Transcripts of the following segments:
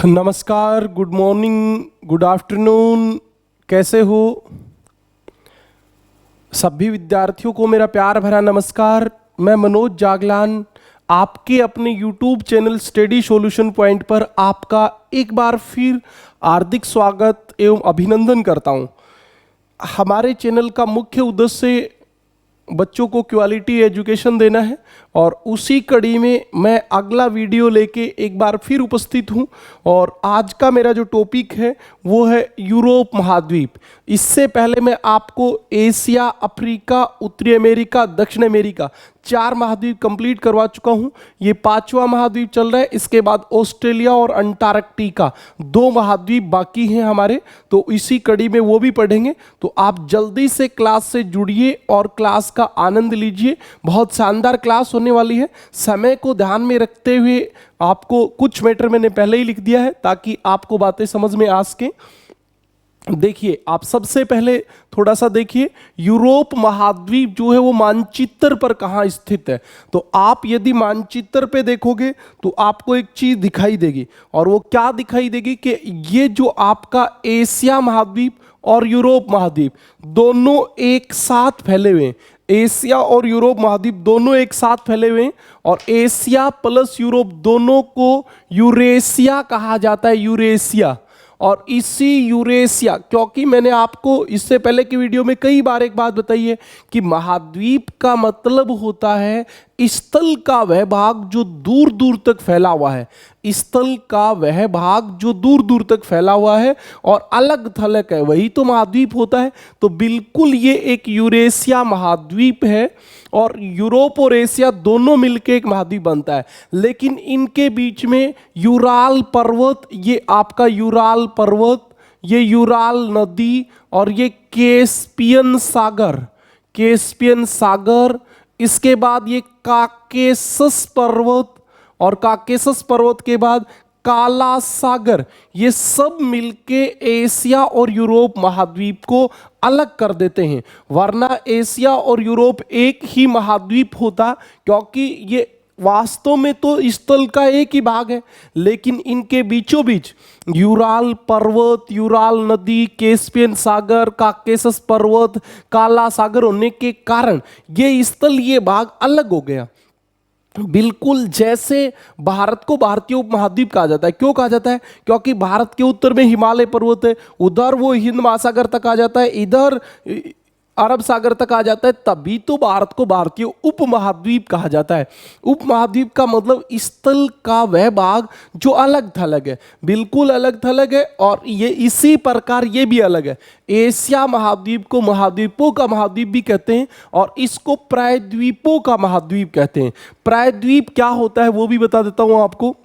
नमस्कार, good morning, good afternoon. कैसे हो सभी विद्यार्थियों को मेरा प्यार भरा नमस्कार। मैं मनोज जागलान आपके अपने YouTube channel study solution point पर आपका एक बार फिर हार्दिक स्वागत एवं अभिनंदन करता हूं। हमारे चैनल का मुख्य उद्देश्य बच्चों को क्वालिटी एजुकेशन देना है और उसी कड़ी में मैं अगला वीडियो लेके एक बार फिर उपस्थित हूं। और आज का मेरा जो टॉपिक है वो है यूरोप महाद्वीप। इससे पहले मैं आपको एशिया, अफ्रीका, उत्तरी अमेरिका, दक्षिण अमेरिका 4 महाद्वीप कंप्लीट करवा चुका हूं। ये 5वां महाद्वीप चल रहा है। इसके बाद ऑस्ट्रेलिया और अंटार्कटिका 2 महाद्वीप बाकी हैं हमारे, तो इसी कड़ी में वो भी पढ़ेंगे। तो आप जल्दी से क्लास से जुड़िए और क्लास का आनंद लीजिए। बहुत शानदार क्लास होने वाली है। समय को ध्यान में रखते हुए आपको कुछ मैटर मैंने पहले ही लिख दिया है ताकि आपको बातें समझ में आ सके। देखिए, आप सबसे पहले थोड़ा सा देखिए यूरोप महाद्वीप जो है वो मानचित्र पर कहाँ स्थित है। तो आप यदि मानचित्र पे देखोगे तो आपको एक चीज दिखाई देगी, और वो क्या दिखाई देगी कि ये जो आपका एशिया महाद्वीप और यूरोप महाद्वीप दोनों एक साथ फैले हुए हैं। एशिया और यूरोप महाद्वीप दोनों एक साथ फैले हुए हैं, और एशिया प्लस यूरोप दोनों को यूरेशिया कहा जाता है, यूरेशिया। और इसी यूरेशिया, क्योंकि मैंने आपको इससे पहले की वीडियो में कई बार एक बात बताई है कि महाद्वीप का मतलब होता है स्थल का वह भाग जो दूर दूर तक फैला हुआ है। स्थल का वह भाग जो दूर दूर तक फैला हुआ है और अलग थलग है, वही तो महाद्वीप होता है। तो बिल्कुल ये एक यूरेशिया महाद्वीप है, और यूरोप और एशिया दोनों मिलकर एक महाद्वीप बनता है। लेकिन इनके बीच में यूराल पर्वत, ये आपका यूराल पर्वत, ये यूराल नदी और ये कैस्पियन सागर, इसके बाद ये काकेसस पर्वत, और काकेसस पर्वत के बाद काला सागर, ये सब मिलके एशिया और यूरोप महाद्वीप को अलग कर देते हैं। वरना एशिया और यूरोप एक ही महाद्वीप होता, क्योंकि ये वास्तव में तो स्थल का एक ही भाग है। लेकिन इनके बीचों बीच यूराल पर्वत, यूराल नदी, कैस्पियन सागर, काकेसस पर्वत, काला सागर होने के कारण ये स्थल, ये भाग अलग हो गया। बिल्कुल जैसे भारत को भारतीय उपमहाद्वीप कहा जाता है। क्यों कहा जाता है? क्योंकि भारत के उत्तर में हिमालय पर्वत है, उधर वो हिंद महासागर तक आ जाता है, इधर अरब सागर तक आ जाता है, तभी तो भारत को भारतीय उपमहाद्वीप कहा जाता है। उपमहाद्वीप का मतलब स्थल का वह भाग जो अलग थलग है, बिल्कुल अलग थलग है। और ये इसी प्रकार ये भी अलग है। एशिया महाद्वीप को महाद्वीपों का महाद्वीप भी कहते हैं, और इसको प्रायद्वीपों का महाद्वीप कहते हैं। प्रायद्वीप क्या होता है वो भी बता देता हूं आपको।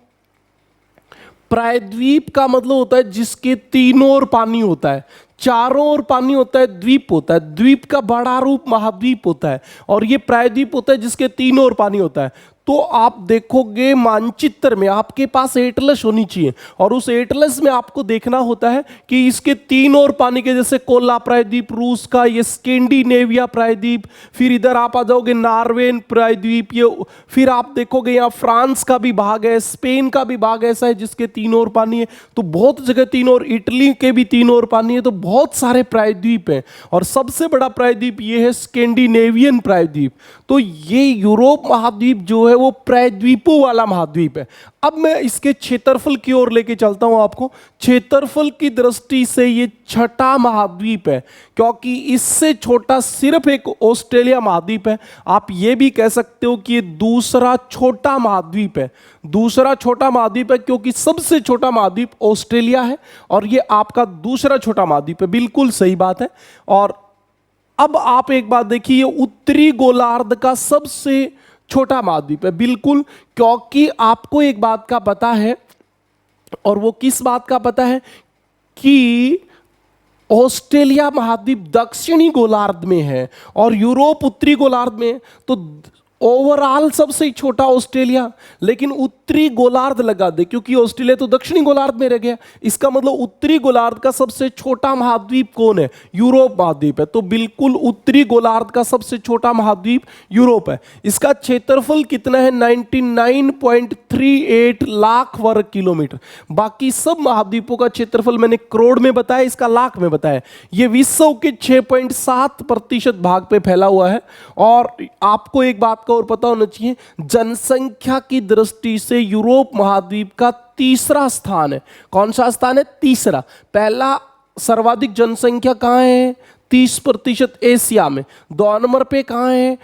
प्रायद्वीप का मतलब होता है जिसके तीनों ओर पानी होता है, चारों ओर पानी होता है, द्वीप होता है। द्वीप का बड़ा रूप महाद्वीप होता है, और ये प्रायद्वीप होता है जिसके तीनों ओर पानी होता है। तो आप देखोगे मानचित्र में आपके पास एटलस होनी चाहिए, और उस एटलस में आपको देखना होता है कि इसके तीनों ओर पानी के, जैसे कोला प्रायद्वीप रूस का, ये स्कैंडिनेविया प्रायद्वीप, फिर इधर आप आ जाओगे नॉर्वे प्रायद्वीप, ये फिर आप देखोगे यहाँ फ्रांस का भी भाग है, स्पेन का भी भाग ऐसा है जिसके तीनों ओर पानी है। तो बहुत जगह तीनों ओर, इटली के भी तीनों ओर पानी है। तो बहुत सारे प्रायद्वीप हैं, और सबसे बड़ा प्रायद्वीप ये है स्कैंडिनेवियन प्रायद्वीप। तो ये यूरोप महाद्वीप जो है वो प्रायद्वीपों वाला महाद्वीप है। अब मैं इसके क्षेत्रफल की ओर लेके चलता हूं आपको। क्षेत्रफल की दृष्टि से ये 6ठा महाद्वीप है, क्योंकि इससे छोटा सिर्फ एक ऑस्ट्रेलिया महाद्वीप है। आप ये भी कह सकते हो कि ये दूसरा छोटा महाद्वीप है। दूसरा छोटा महाद्वीप है क्योंकि सबसे छोटा महाद्वीप ऑस्ट्रेलिया है, और ये आपका दूसरा छोटा महाद्वीप है। बिल्कुल सही बात है। और अब आप एक बात देखिए, उत्तरी गोलार्ध का सबसे छोटा महाद्वीप है। बिल्कुल, क्योंकि आपको एक बात का पता है, और वो किस बात का पता है कि ऑस्ट्रेलिया महाद्वीप दक्षिणी गोलार्ध में है और यूरोप उत्तरी गोलार्ध में। तो ओवरऑल सबसे छोटा ऑस्ट्रेलिया, लेकिन उत्तरी गोलार्ध लगा दे क्योंकि ऑस्ट्रेलिया तो दक्षिणी गोलार्ध में रह गया, इसका मतलब उत्तरी गोलार्ध का सबसे छोटा महाद्वीप कौन है? यूरोप महाद्वीप है। तो बिल्कुल उत्तरी गोलार्ध का सबसे छोटा महाद्वीप यूरोप है। इसका क्षेत्रफल कितना है? 99.38 लाख वर्ग किलोमीटर। बाकी सब महाद्वीपों का क्षेत्रफल मैंने करोड़ में बताया, इसका लाख में बताया। यह विश्व के 6.7% भाग पे फैला हुआ है। और आपको एक बात और पता होना चाहिए, जनसंख्या की दृष्टि से यूरोप महाद्वीप का तीसरा स्थान है। कौन सा स्थान है? तीसरा। पहला सर्वाधिक जनसंख्या कहां है? 30% एशिया में। 2 नंबर पे कहां है?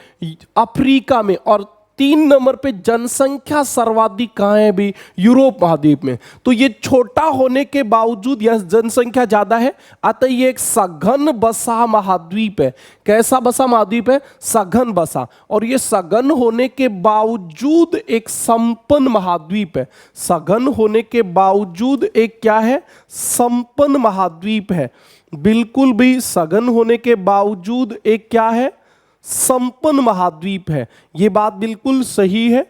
अफ्रीका में। और 3 नंबर पे जनसंख्या सर्वाधिक कहां है भी? यूरोप महाद्वीप में। तो ये छोटा होने के बावजूद यह जनसंख्या ज्यादा है, अतः ये एक सघन बसा महाद्वीप है। कैसा बसा महाद्वीप है? सघन बसा। और ये सघन होने के बावजूद एक संपन्न महाद्वीप है। सघन होने के बावजूद एक क्या है? संपन्न महाद्वीप है। बिल्कुल भी सघन होने के बावजूद एक क्या है? संपन्न महाद्वीप है। यह बात बिल्कुल सही है।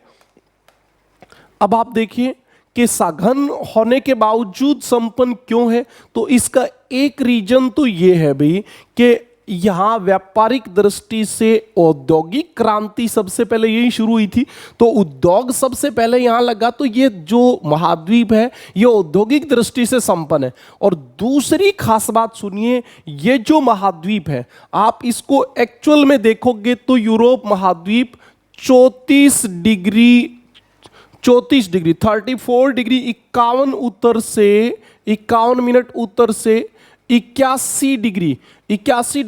अब आप देखिए कि सघन होने के बावजूद संपन्न क्यों है, तो इसका एक रीजन तो यह है भाई कि यहां व्यापारिक दृष्टि से औद्योगिक क्रांति सबसे पहले यही शुरू हुई थी, तो उद्योग सबसे पहले यहां लगा। तो ये जो महाद्वीप है ये औद्योगिक दृष्टि से संपन्न है। और दूसरी खास बात सुनिए, ये जो महाद्वीप है आप इसको एक्चुअल में देखोगे तो यूरोप महाद्वीप 34 डिग्री 34 डिग्री 34 डिग्री 51 उत्तर से 51 मिनट उत्तर से 81 डिग्री 81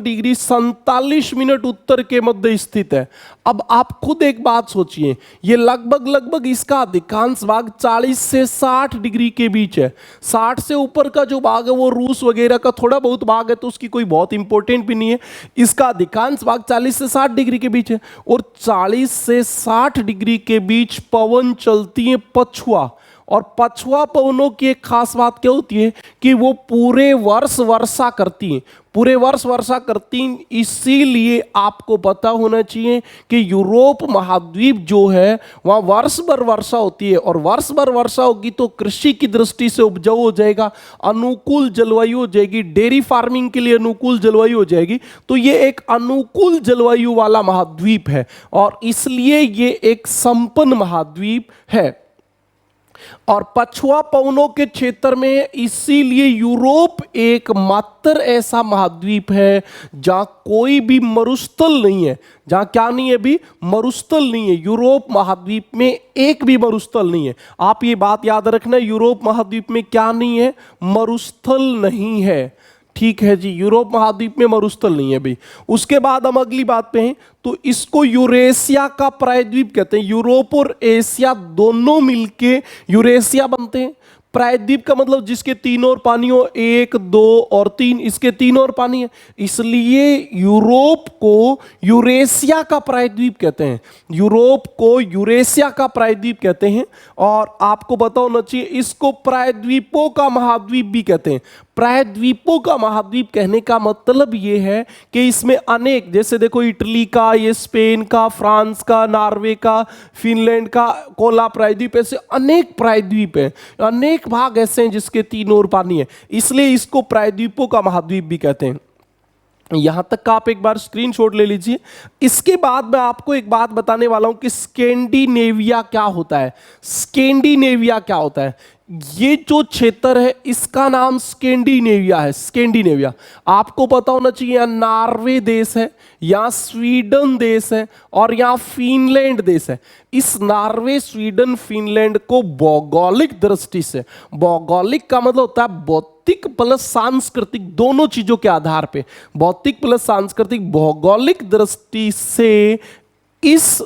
डिग्री 47 मिनट उत्तर के मध्य स्थित है। अब आप खुद एक बात सोचिए, ये लगभग इसका अधिकांश भाग 40 से 60 डिग्री के बीच है। 60 से ऊपर का जो भाग है वो रूस वगैरह का थोड़ा बहुत भाग है, तो उसकी कोई बहुत इंपॉर्टेंट भी नहीं है। इसका अधिकांश भाग 40 से 60 डिग्री के बीच है। और 40 से 60 डिग्री के बीच पवन चलती है पछुआ। और पछुआ पवनों की एक खास बात क्या होती है कि वो पूरे वर्ष वर्षा करती हैं, पूरे वर्ष वर्षा करती हैं। इसीलिए आपको पता होना चाहिए कि यूरोप महाद्वीप जो है वहाँ वर्ष भर वर्षा होती है। और वर्ष भर वर्षा होगी तो कृषि की दृष्टि से उपजाऊ हो जाएगा, अनुकूल जलवायु हो जाएगी, डेयरी फार्मिंग के लिए अनुकूल जलवायु हो जाएगी। तो ये एक अनुकूल जलवायु वाला महाद्वीप है और इसलिए ये एक संपन्न महाद्वीप है। और पछुआ पवनों के क्षेत्र में इसीलिए यूरोप एकमात्र ऐसा महाद्वीप है जहां कोई भी मरुस्थल नहीं है। जहां क्या नहीं है भी? मरुस्थल नहीं है। यूरोप महाद्वीप में एक भी मरुस्थल नहीं है। आप ये बात याद रखना, यूरोप महाद्वीप में क्या नहीं है? मरुस्थल नहीं है। ठीक है जी, यूरोप महाद्वीप में मरुस्थल नहीं है भाई। उसके बाद हम अगली बात पे हैं, तो इसको यूरेशिया का प्रायद्वीप कहते हैं। यूरोप और एशिया दोनों मिलके यूरेशिया बनते हैं। प्रायद्वीप का मतलब जिसके 3 ओर पानी हो, 1, 2 और 3, इसके 3 ओर पानी है, इसलिए यूरोप को यूरेशिया का प्रायद्वीप कहते हैं। यूरोप को यूरेशिया का प्रायद्वीप कहते हैं। और आपको पता होना चाहिए इसको प्रायद्वीपों का महाद्वीप भी कहते हैं। प्रायद्वीपों का महाद्वीप कहने का मतलब यह है कि इसमें अनेक, जैसे देखो इटली का, ये स्पेन का, फ्रांस का, नॉर्वे का, फिनलैंड का कोला प्रायद्वीप, ऐसे अनेक प्रायद्वीप हैं, अनेक भाग ऐसे हैं जिसके 3 ओर पानी है, इसलिए इसको प्रायद्वीपों का महाद्वीप भी कहते हैं। यहां तक का आप एक बार स्क्रीनशॉट ले लीजिए। इसके बाद मैं आपको एक बात बताने वाला हूं कि स्कैंडिनेविया क्या होता है। स्कैंडिनेविया क्या होता है? ये जो क्षेत्र है इसका नाम स्कैंडिनेविया है। स्कैंडिनेविया आपको पता होना चाहिए, यहाँ नॉर्वे देश है, यहाँ स्वीडन देश है और यहाँ फिनलैंड देश है। इस नॉर्वे, स्वीडन, फिनलैंड को भौगोलिक दृष्टि से, भौगोलिक का मतलब होता है भौतिक प्लस सांस्कृतिक, दोनों चीजों के आधार पे, भौतिक प्लस सांस्कृतिक, भौगोलिक दृष्टि से इस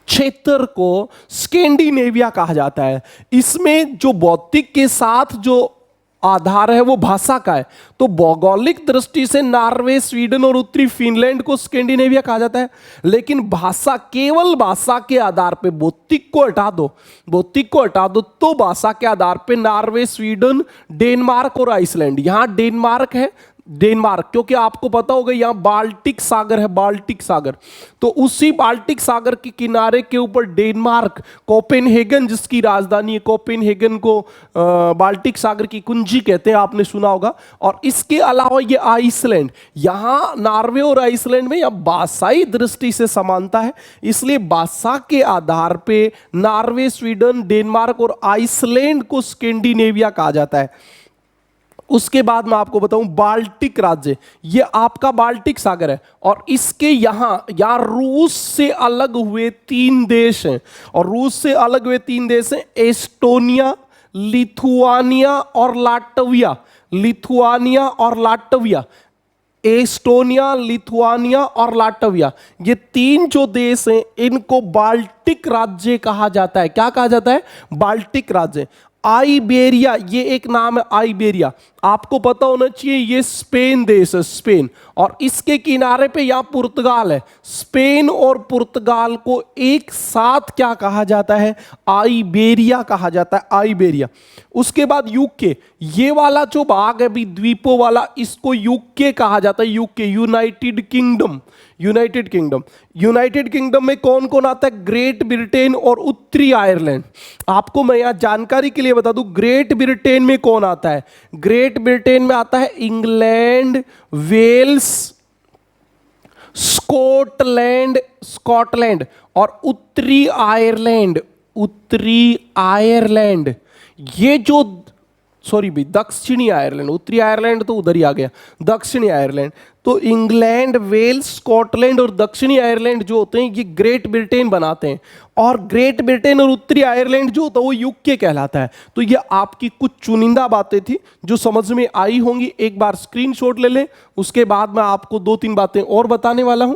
क्षेत्र को स्कैंडिनेविया कहा जाता है। इसमें जो भौतिक के साथ जो आधार है वो भाषा का है। तो भौगोलिक दृष्टि से नॉर्वे, स्वीडन और उत्तरी फिनलैंड को स्कैंडिनेविया कहा जाता है। लेकिन भाषा, केवल भाषा के आधार पे, भौतिक को हटा दो, भौतिक को हटा दो, तो भाषा के आधार पे नॉर्वे, स्वीडन, डेनमार्क और आइसलैंड, यहां डेनमार्क है, डेनमार्क, क्योंकि आपको पता होगा यहां बाल्टिक सागर है, बाल्टिक सागर, तो उसी बाल्टिक सागर के किनारे के ऊपर डेनमार्क, कोपेनहेगन जिसकी राजधानी है, कोपेनहेगन को बाल्टिक सागर की कुंजी कहते हैं, आपने सुना होगा। और इसके अलावा ये आइसलैंड, यहां नॉर्वे और आइसलैंड में यहां भाषाई दृष्टि से समानता है, इसलिए भाषा के आधार पे नॉर्वे, स्वीडन, डेनमार्क और आइसलैंड को स्कैंडिनेविया कहा जाता है। उसके बाद मैं आपको बताऊं बाल्टिक राज्य, ये आपका बाल्टिक सागर है, और इसके यहां रूस से अलग हुए 3 देश हैं, और रूस से अलग हुए 3 देश हैं एस्टोनिया, लिथुआनिया और लाटविया। लिथुआनिया और लाटविया, एस्टोनिया, लिथुआनिया और लाटविया, ये 3 जो देश हैं इनको बाल्टिक राज्य कहा जाता है। क्या कहा जाता है? बाल्टिक राज्य। आइबेरिया, ये एक नाम है आइबेरिया, आपको पता होना चाहिए ये स्पेन देश है, स्पेन, और इसके किनारे पे यहां पुर्तगाल है। स्पेन और पुर्तगाल को एक साथ क्या कहा जाता है? आइबेरिया कहा जाता है, आइबेरिया। उसके बाद यूके, ये वाला जो भाग है भी द्वीपों वाला, इसको यूके कहा जाता है, UK, United kingdom. United kingdom, United kingdom में कौन कौन आता है? ग्रेट ब्रिटेन और उत्तरी आयरलैंड। आपको मैं यहां जानकारी के लिए बता दूं, ग्रेट ब्रिटेन में कौन आता है? ग्रेट ब्रिटेन में आता है इंग्लैंड, वेल्स, स्कॉटलैंड और उत्तरी आयरलैंड। उत्तरी आयरलैंड, ये जो सॉरी भाई दक्षिणी आयरलैंड, उत्तरी आयरलैंड तो उधर ही आ गया, दक्षिणी आयरलैंड। तो इंग्लैंड, वेल्स, स्कॉटलैंड और दक्षिणी आयरलैंड जो होते हैं ये ग्रेट ब्रिटेन बनाते हैं, और ग्रेट ब्रिटेन और उत्तरी आयरलैंड जो होता है वो यूके कहलाता है। तो ये आपकी कुछ चुनिंदा बातें थी जो समझ में आई होंगी। एक बार स्क्रीनशॉट ले लें, उसके बाद मैं आपको 2-3 बातें और बताने वाला हूं।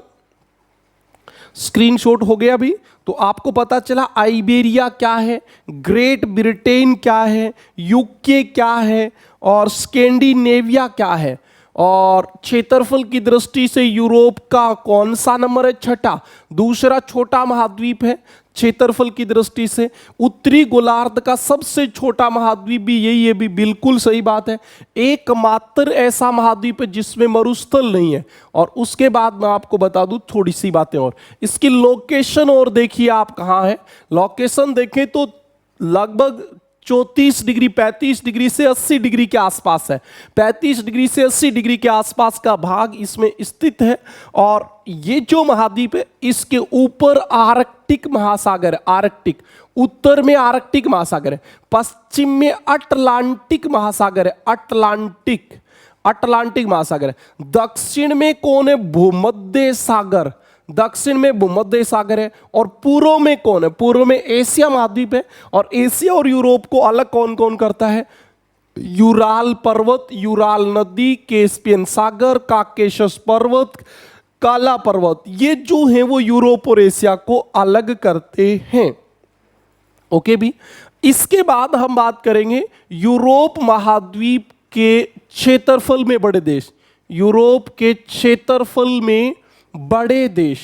स्क्रीनशॉट हो गया भी, तो आपको पता चला आइबेरिया क्या है, ग्रेट ब्रिटेन क्या है, यूके क्या है, और स्कैंडिनेविया क्या है। और क्षेत्रफल की दृष्टि से यूरोप का कौन सा नंबर है? 6ठा, दूसरा छोटा महाद्वीप है क्षेत्रफल की दृष्टि से। उत्तरी गोलार्ध का सबसे छोटा महाद्वीप भी यही है, भी बिल्कुल सही बात है। एकमात्र ऐसा महाद्वीप है जिसमें मरुस्थल नहीं है। और उसके बाद मैं आपको बता दूं थोड़ी सी बातें और, इसकी लोकेशन और देखिए आप कहां है। लोकेशन देखें तो लगभग 34 डिग्री, 35 डिग्री से 80 डिग्री के आसपास है। 35 डिग्री से 80 डिग्री के आसपास का भाग इसमें स्थित है। और ये जो महाद्वीप है इसके ऊपर आर्कटिक महासागर है, आर्कटिक, उत्तर में आर्कटिक महासागर है, पश्चिम में अटलांटिक महासागर है, अटलांटिक, अटलांटिक महासागर है। दक्षिण में कौन है? भूमध्य सागर, दक्षिण में भूमध्य सागर है। और पूर्व में कौन है? पूर्व में एशिया महाद्वीप है। और एशिया और यूरोप को अलग कौन कौन करता है? यूराल पर्वत, यूराल नदी, कैस्पियन सागर, काकेशस पर्वत, काला पर्वत, ये जो है वो यूरोप और एशिया को अलग करते हैं। ओके भी। इसके बाद हम बात करेंगे यूरोप महाद्वीप के क्षेत्रफल में बड़े देश। यूरोप के क्षेत्रफल में बड़े देश,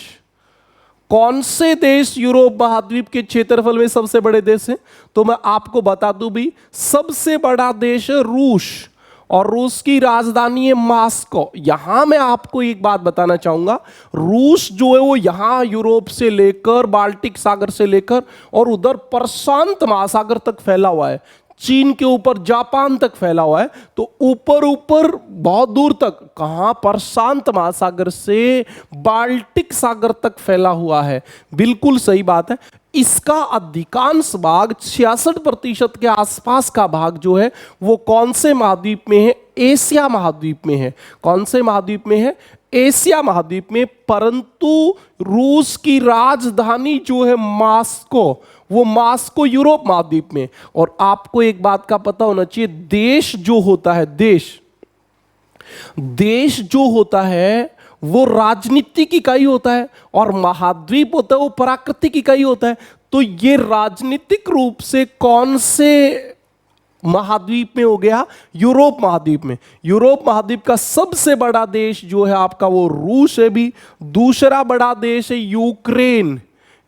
कौन से देश यूरोप महाद्वीप के क्षेत्रफल में सबसे बड़े देश हैं? तो मैं आपको बता दूं भी, सबसे बड़ा देश है रूस, और रूस की राजधानी है मॉस्को। यहां मैं आपको एक बात बताना चाहूंगा, रूस जो है वो यहां यूरोप से लेकर, बाल्टिक सागर से लेकर और उधर प्रशांत महासागर तक फैला हुआ है, चीन के ऊपर जापान तक फैला हुआ है। तो ऊपर ऊपर बहुत दूर तक, कहां? प्रशांत महासागर से बाल्टिक सागर तक फैला हुआ है। बिल्कुल सही बात है। इसका अधिकांश भाग 66% के आसपास का भाग जो है वो कौन से महाद्वीप में है? एशिया महाद्वीप में है। कौन से महाद्वीप में है? एशिया महाद्वीप में। परंतु रूस की राजधानी जो है मॉस्को, वो मॉस्को यूरोप महाद्वीप में। और आपको एक बात का पता होना चाहिए, देश जो होता है, देश जो होता है वो राजनीतिक इकाई होता है, और महाद्वीप होता है वो प्राकृतिक इकाई होता है। तो ये राजनीतिक रूप से कौन से महाद्वीप में हो गया? यूरोप महाद्वीप में। यूरोप महाद्वीप का सबसे बड़ा देश जो है आपका वो रूस है भी। दूसरा बड़ा देश है यूक्रेन,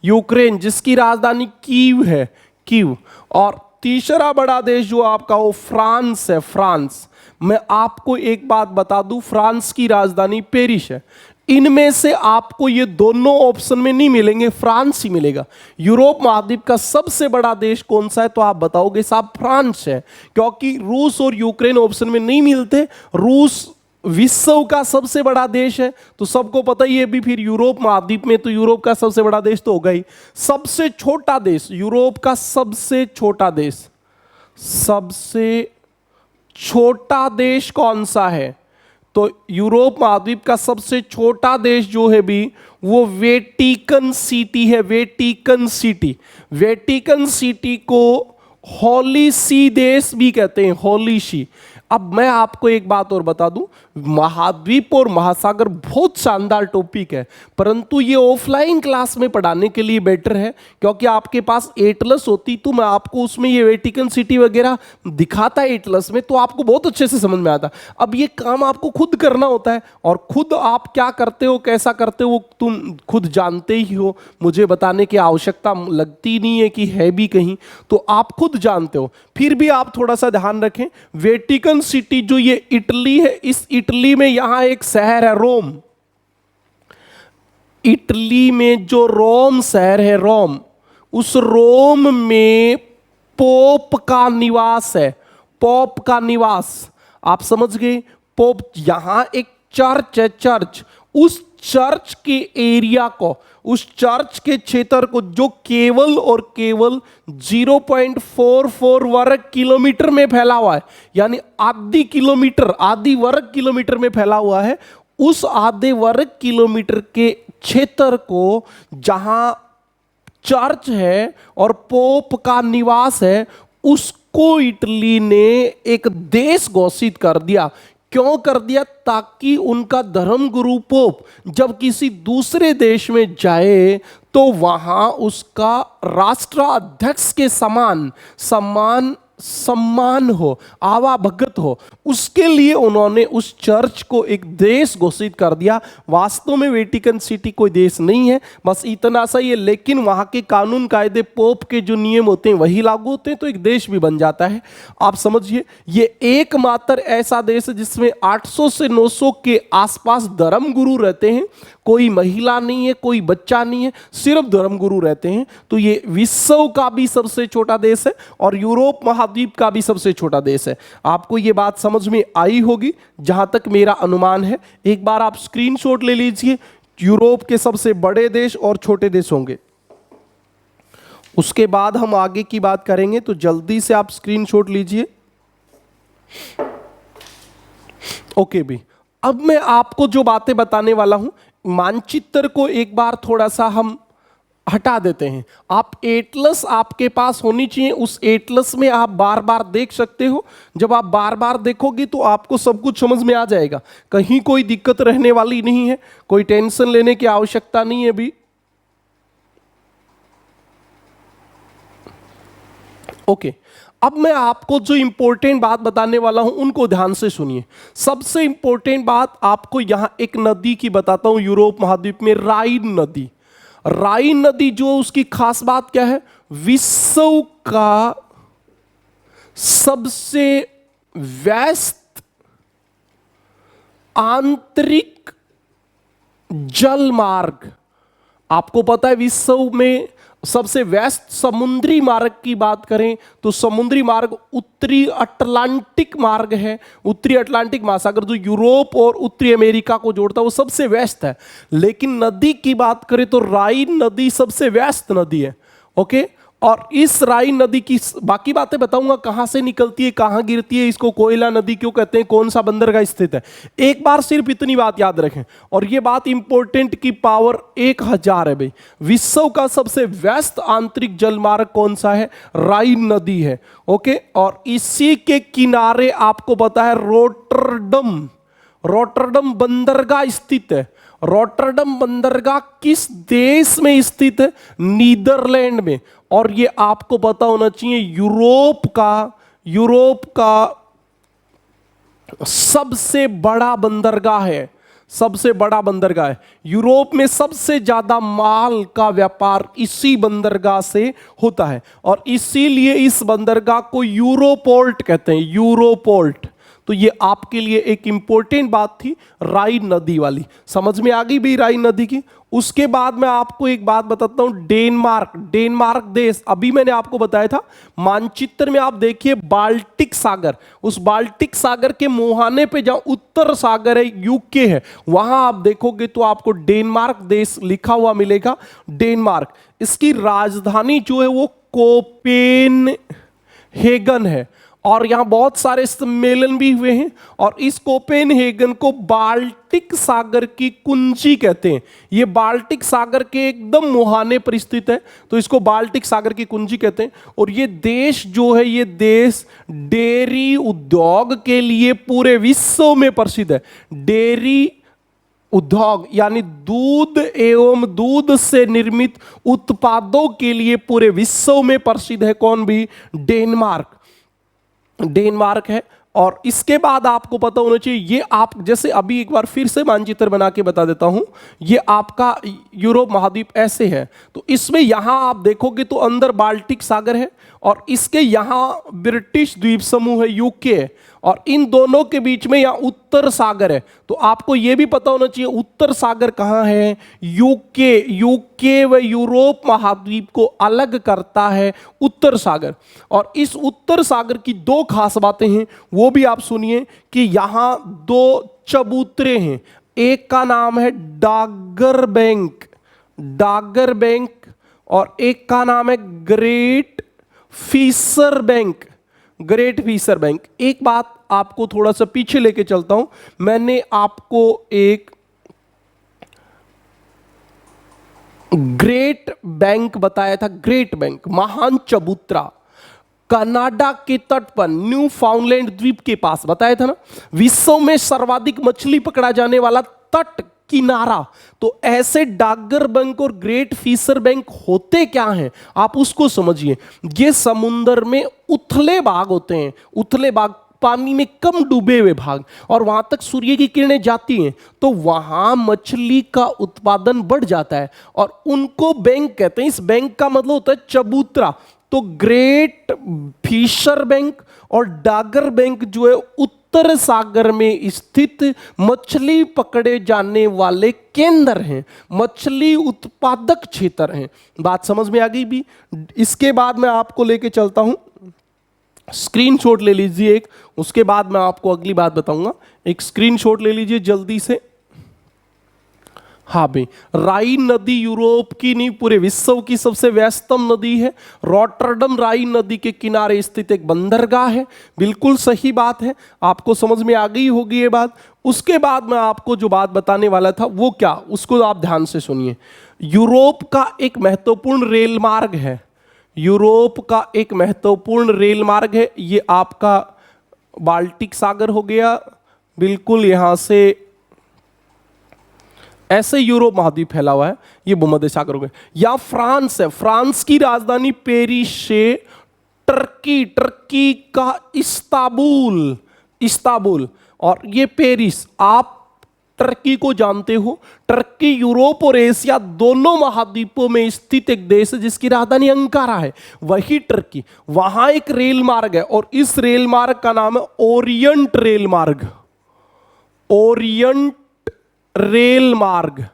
यूक्रेन जिसकी राजधानी कीव है, कीव। और तीसरा बड़ा देश जो आपका वो फ्रांस है, फ्रांस। मैं आपको एक बात बता दूं, फ्रांस की राजधानी पेरिस है। इनमें से आपको ये दोनों ऑप्शन में नहीं मिलेंगे, फ्रांस ही मिलेगा। यूरोप महाद्वीप का सबसे बड़ा देश कौन सा है, तो आप बताओगे साहब फ्रांस है, क्योंकि रूस और यूक्रेन ऑप्शन में नहीं मिलते। रूस विश्व का सबसे बड़ा देश है, तो सबको पता ही है भी, फिर यूरोप महाद्वीप में तो यूरोप का सबसे बड़ा देश तो होगा ही। सबसे छोटा देश, यूरोप का सबसे छोटा देश, सबसे छोटा देश कौन सा है, तो यूरोप महाद्वीप का सबसे छोटा देश जो है भी वो वेटिकन सिटी है। वेटिकन सिटी, वेटिकन सिटी को होली सी देश भी कहते हैं, होली सी। अब मैं आपको एक बात और बता दूं, महाद्वीप और महासागर बहुत शानदार टॉपिक है, परंतु ये ऑफलाइन क्लास में पढ़ाने के लिए बेटर है, क्योंकि आपके पास एटलस होती तो मैं आपको उसमें ये वेटिकन सिटी वगैरह दिखाता एटलस में, तो आपको बहुत अच्छे से समझ में आता। अब ये काम आपको खुद करना होता है, और खुद आप क्या करते हो कैसा करते हो तुम खुद जानते ही हो, मुझे बताने की आवश्यकता लगती नहीं है कि है भी कहीं, तो आप खुद जानते हो। फिर भी आप थोड़ा सा ध्यान रखें, वेटिकन सिटी जो ये इटली है, इस इटली में यहां एक शहर है रोम। इटली में जो रोम शहर है, रोम, उस रोम में पोप का निवास है। पोप का निवास, आप समझ गए। पोप, यहां एक चर्च है, चर्च, उस चर्च के एरिया को, उस चर्च के क्षेत्र को, जो केवल और केवल 0.44 वर्ग किलोमीटर में फैला हुआ है, यानी आधी किलोमीटर, आधी वर्ग किलोमीटर में फैला हुआ है, उस आधे वर्ग किलोमीटर के क्षेत्र को जहां चर्च है और पोप का निवास है, उसको इटली ने एक देश घोषित कर दिया। क्यों कर दिया? ताकि उनका धर्मगुरु पोप जब किसी दूसरे देश में जाए तो वहां उसका राष्ट्राध्यक्ष के समान सम्मान हो, आवाभगत हो। उसके लिए उन्होंने उस चर्च को एक देश घोषित कर दिया। वास्तव में वेटिकन सिटी कोई देश नहीं है, बस इतना सा ही है, लेकिन वहां के कानून कायदे, पोप के जो नियम होते हैं वही लागू होते हैं, तो एक देश भी बन जाता है। आप समझिए, ये एकमात्र ऐसा देश है जिसमें 800 से 900 के आसपास धर्मगुरु रहते हैं। कोई महिला नहीं है, कोई बच्चा नहीं है, सिर्फ धर्मगुरु रहते हैं। तो ये विश्व का भी सबसे छोटा देश है और यूरोप महाद्वीप का भी सबसे छोटा देश है। आपको ये बात समझ में आई होगी जहां तक मेरा अनुमान है। एक बार आप स्क्रीनशॉट ले लीजिए, यूरोप के सबसे बड़े देश और छोटे देश होंगे, उसके बाद हम आगे की बात करेंगे, तो जल्दी से आप स्क्रीनशॉट लीजिए। ओके भी, अब मैं आपको जो बातें बताने वाला हूं, मानचित्र को एक बार थोड़ा सा हम हटा देते हैं। आप एटलस आपके पास होनी चाहिए, उस एटलस में आप बार बार देख सकते हो। जब आप बार बार देखोगे तो आपको सब कुछ समझ में आ जाएगा, कहीं कोई दिक्कत रहने वाली नहीं है, कोई टेंशन लेने की आवश्यकता नहीं है भी। ओके, अब मैं आपको जो इंपॉर्टेंट बात बताने वाला हूं उनको ध्यान से सुनिए। सबसे इंपॉर्टेंट बात आपको यहां एक नदी की बताता हूं, यूरोप महाद्वीप में राइन नदी। राइन नदी जो उसकी खास बात क्या है? विश्व का सबसे व्यस्त आंतरिक जल मार्ग। आपको पता है विश्व में सबसे व्यस्त समुद्री मार्ग की बात करें तो समुद्री मार्ग उत्तरी अटलांटिक मार्ग है। उत्तरी अटलांटिक महासागर जो यूरोप और उत्तरी अमेरिका को जोड़ता है वो सबसे व्यस्त है। लेकिन नदी की बात करें तो राइन नदी सबसे व्यस्त नदी है। ओके, और इस राइन नदी की बाकी बातें बताऊंगा, कहां से निकलती है, कहां गिरती है, इसको कोयला नदी क्यों कहते हैं, कौन सा बंदरगाह स्थित है। एक बार सिर्फ इतनी बात याद रखें, और ये बात इंपॉर्टेंट की पावर 1000 है भाई। विश्व का सबसे व्यस्त आंतरिक जलमार्ग कौन सा है? राइन नदी है। ओके, और इसी के किनारे आपको पता है रोटरडम बंदरगाह स्थित है। रोटरडम बंदरगाह किस देश में स्थित है? नीदरलैंड में। और ये आपको पता होना चाहिए यूरोप का सबसे बड़ा बंदरगाह है। सबसे बड़ा बंदरगाह है। यूरोप में सबसे ज्यादा माल का व्यापार इसी बंदरगाह से होता है, और इसीलिए इस बंदरगाह को यूरोपोर्ट कहते हैं। यूरोपोर्ट, तो ये आपके लिए एक इंपॉर्टेंट बात थी, राइन नदी वाली। समझ में आ गई भाई राइन नदी की। उसके बाद मैं आपको एक बात बताता हूं, डेनमार्क। डेनमार्क देश, अभी मैंने आपको बताया था मानचित्र में आप देखिए बाल्टिक सागर, उस बाल्टिक सागर के मुहाने पे जहां उत्तर सागर है, यूके है, वहां आप देखोगे तो आपको डेनमार्क देश लिखा हुआ मिलेगा, डेनमार्क। इसकी राजधानी जो है वो कोपेनहेगन है, और यहां बहुत सारे सम्मेलन भी हुए हैं, और इस कोपेनहेगन को बाल्टिक सागर की कुंजी कहते हैं। ये बाल्टिक सागर के एकदम मुहाने पर स्थित है, तो इसको बाल्टिक सागर की कुंजी कहते हैं। और ये देश जो है, ये देश डेयरी उद्योग के लिए पूरे विश्व में प्रसिद्ध है। डेयरी उद्योग यानी दूध एवं दूध से निर्मित उत्पादों के लिए पूरे विश्व में प्रसिद्ध है। कौन भी? डेनमार्क। डेनमार्क है। और इसके बाद आपको पता होना चाहिए, ये आप जैसे अभी एक बार फिर से मानचित्र बना के बता देता हूं, ये आपका यूरोप महाद्वीप ऐसे है। तो इसमें यहां आप देखोगे तो अंदर बाल्टिक सागर है, और इसके यहां ब्रिटिश द्वीप समूह है, यूके है, और इन दोनों के बीच में यहां उत्तर सागर है। तो आपको यह भी पता होना चाहिए उत्तर सागर कहां है? यूके। यूके व यूरोप महाद्वीप को अलग करता है उत्तर सागर। और इस उत्तर सागर की दो खास बातें हैं, वो भी आप सुनिए कि यहां दो चबूतरे हैं। एक का नाम है डागर बैंक, डागर बैंक, और एक का नाम है Great Fisher Bank, Great Fisher Bank. एक बात आपको थोड़ा सा पीछे लेके चलता हूं। मैंने आपको एक ग्रेट बैंक बताया था, ग्रेट बैंक, महान चबूतरा, कनाडा के तट पर न्यू फाउंडलैंड द्वीप के पास बताया था ना। विश्व में सर्वाधिक मछली पकड़ा जाने वाला तट किनारा। तो ऐसे डागर बैंक और ग्रेट फिशर बैंक होते क्या हैं, आप उसको समझिए। ये समुद्र में उथले भाग होते हैं, उथले भाग, पानी में कम डूबे हुए भाग, और वहां तक सूर्य की किरणें जाती हैं, तो वहां मछली का उत्पादन बढ़ जाता है, और उनको बैंक कहते हैं। इस बैंक का मतलब होता है चबूतरा। तो ग्रेट फिशर बैंक और डागर बैंक जो है उत्तर सागर में स्थित मछली पकड़े जाने वाले केंद्र हैं, मछली उत्पादक क्षेत्र हैं। बात समझ में आ गई भी। इसके बाद मैं आपको लेके चलता हूं, स्क्रीनशॉट ले लीजिए एक, उसके बाद मैं आपको अगली बात बताऊंगा। एक स्क्रीनशॉट ले लीजिए जल्दी से। हाँ भाई, राइन नदी यूरोप की नहीं पूरे विश्व की सबसे व्यस्तम नदी है। रॉटरडम राइन नदी के किनारे स्थित एक बंदरगाह है। बिल्कुल सही बात है, आपको समझ में आ गई होगी ये बात। उसके बाद मैं आपको जो बात बताने वाला था वो क्या, उसको आप ध्यान से सुनिए। यूरोप का एक महत्वपूर्ण रेल मार्ग है, यूरोप का एक महत्वपूर्ण रेल मार्ग है, ये आपका बाल्टिक सागर हो गया, बिल्कुल यहां से ऐसे यूरोप महाद्वीप फैला हुआ है, ये भूमध्य सागर हो गया। या फ्रांस है, फ्रांस की राजधानी पेरिस से टर्की, टर्की का इस्तांबुल, इस्तांबुल, और ये पेरिस, आप टर्की को जानते हो। टर्की यूरोप और एशिया दोनों महाद्वीपों में स्थित एक देश है जिसकी राजधानी अंकारा है, वही टर्की। वहां एक रेल मार्ग है, और इस रेल मार्ग का नाम है ओरिएंट रेल मार्ग, ओरिएंट रेल मार्ग।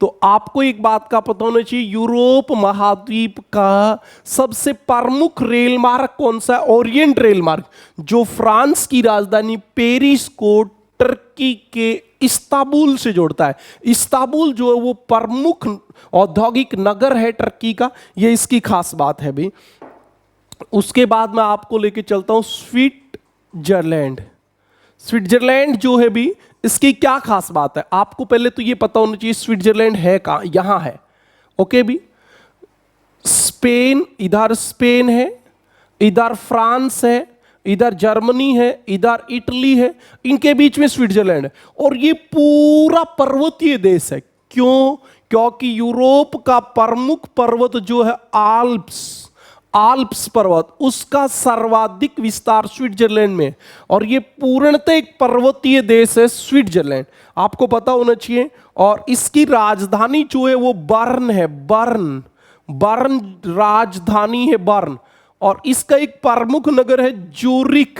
तो आपको एक बात का पता होना चाहिए, यूरोप महाद्वीप का सबसे प्रमुख रेल मार्ग कौन सा है? ओरिएंट रेल मार्ग, जो फ्रांस की राजधानी पेरिस को टर्की के इस्तांबुल से जोड़ता है। इस्तांबुल जो है वो प्रमुख औद्योगिक नगर है टर्की का, ये इसकी खास बात है भी। उसके बाद मैं आपको लेके चलता हूं स्विट्जरलैंड। स्विट्जरलैंड जो है भी, इसकी क्या खास बात है, आपको पहले तो ये पता होना चाहिए स्विट्जरलैंड है कहां, यहां है। ओके भी, स्पेन, इधर स्पेन है, इधर फ्रांस है, इधर जर्मनी है, इधर इटली है, इनके बीच में स्विट्जरलैंड है। और ये पूरा पर्वतीय देश है। क्यों? क्योंकि यूरोप का प्रमुख पर्वत जो है आल्प्स, आल्प्स पर्वत, उसका सर्वाधिक विस्तार स्विट्जरलैंड में, और ये पूर्णतः एक पर्वतीय देश है स्विट्जरलैंड, आपको पता होना चाहिए। और इसकी राजधानी जो है वो बर्न है, बर्न, बर्न राजधानी है, बर्न। और इसका एक प्रमुख नगर है जूरिक,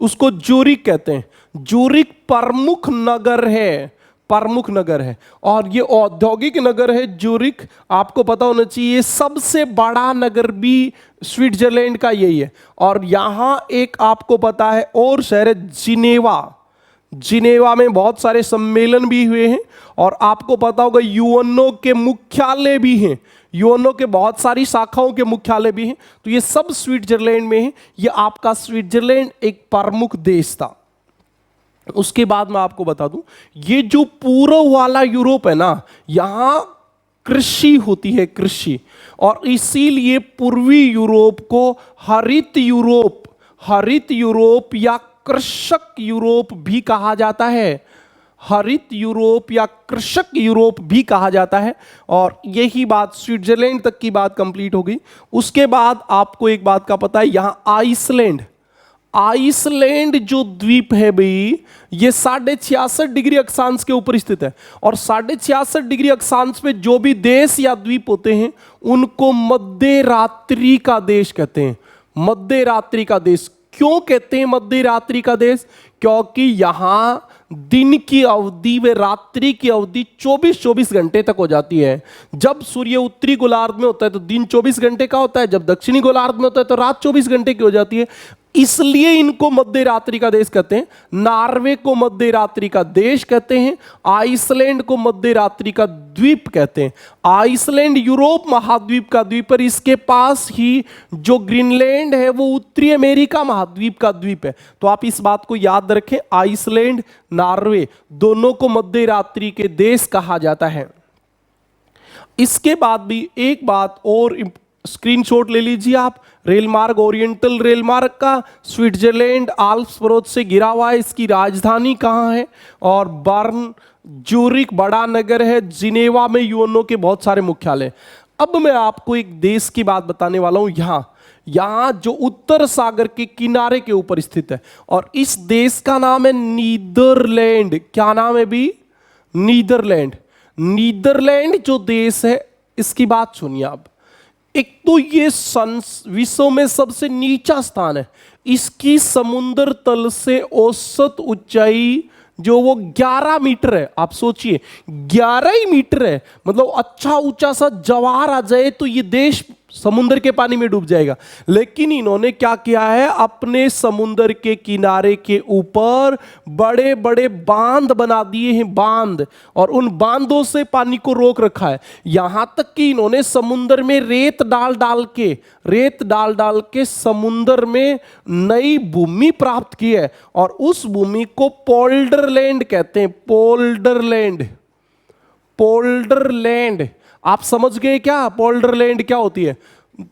उसको ज्यूरिक कहते हैं। ज्यूरिक प्रमुख नगर है, प्रमुख नगर है, और ये औद्योगिक नगर है ज्यूरिक। आपको पता होना चाहिए सबसे बड़ा नगर भी स्विट्जरलैंड का यही है। और यहां एक आपको पता है और शहर है जिनेवा। जिनेवा में बहुत सारे सम्मेलन भी हुए हैं, और आपको पता होगा यूएनओ के मुख्यालय भी हैं, यूएनओ के बहुत सारी शाखाओं के मुख्यालय भी हैं। तो ये सब स्विट्जरलैंड में है। ये आपका स्विट्जरलैंड एक प्रमुख देश था। उसके बाद मैं आपको बता दूं, ये जो पूर्व वाला यूरोप है ना, यहां कृषि होती है, कृषि, और इसीलिए पूर्वी यूरोप को हरित यूरोप, हरित यूरोप या कृषक यूरोप भी कहा जाता है। हरित यूरोप या कृषक यूरोप भी कहा जाता है। और यही बात स्विट्जरलैंड तक की बात कंप्लीट हो गई। उसके बाद आपको एक बात का पता है, यहां आइसलैंड, आइसलैंड जो द्वीप है भाई, ये 66.5 डिग्री अक्षांश के ऊपर स्थित है। और 66.5 डिग्री अक्षांश पे जो भी देश या द्वीप होते हैं उनको मध्य रात्रि का देश कहते हैं। मध्य रात्रि का देश क्यों कहते हैं मध्य रात्रि का देश? क्योंकि यहां दिन की अवधि व रात्रि की अवधि 24-24 घंटे तक हो जाती है। जब सूर्य उत्तरी गोलार्ध में होता है तो दिन 24 घंटे का होता है, जब दक्षिणी गोलार्ध में होता है तो रात 24 घंटे की हो जाती है। इसलिए इनको मध्य रात्रि का देश कहते हैं। नॉर्वे को मध्य रात्रि का देश कहते हैं, आइसलैंड को मध्य रात्रि का द्वीप कहते हैं। आइसलैंड यूरोप महाद्वीप का द्वीप है, इसके पास ही जो ग्रीनलैंड है वो उत्तरी अमेरिका महाद्वीप का द्वीप है। तो आप इस बात को याद रखें, आइसलैंड, नॉर्वे दोनों को मध्य रात्रि के देश कहा जाता है। इसके बाद भी एक बात और स्क्रीनशॉट ले लीजिए आप, रेल मार्ग, ओरिएंटल रेल मार्ग का, स्विट्जरलैंड आल्प्स पर्वत से घिरा हुआ है। इसकी राजधानी कहाँ है? और बर्न, ज्यूरिक बड़ा नगर है, जिनेवा में यूएनओ के बहुत सारे मुख्यालय। अब मैं आपको एक देश की बात बताने वाला हूं, यहां जो उत्तर सागर के किनारे के ऊपर स्थित है, और इस देश का नाम है नीदरलैंड। क्या नाम है भी? नीदरलैंड। नीदरलैंड जो देश है, इसकी बात सुनिए आप। एक तो ये विश्व में सबसे नीचा स्थान है। इसकी समुद्र तल से औसत ऊंचाई जो वो 11 मीटर है। आप सोचिए 11 ही मीटर है, मतलब अच्छा ऊंचा सा जवार आ जाए तो ये देश समुद्र के पानी में डूब जाएगा। लेकिन इन्होंने क्या किया है, अपने समुद्र के किनारे के ऊपर बड़े बड़े बांध बना दिए हैं, बांध, और उन बांधों से पानी को रोक रखा है। यहां तक कि इन्होंने समुद्र में रेत डाल डाल के समुद्र में नई भूमि प्राप्त की है, और उस भूमि को पोल्डरलैंड कहते हैं। पोल्डरलैंड, पोल्डरलैंड आप समझ गए क्या? पोल्डरलैंड क्या होती है?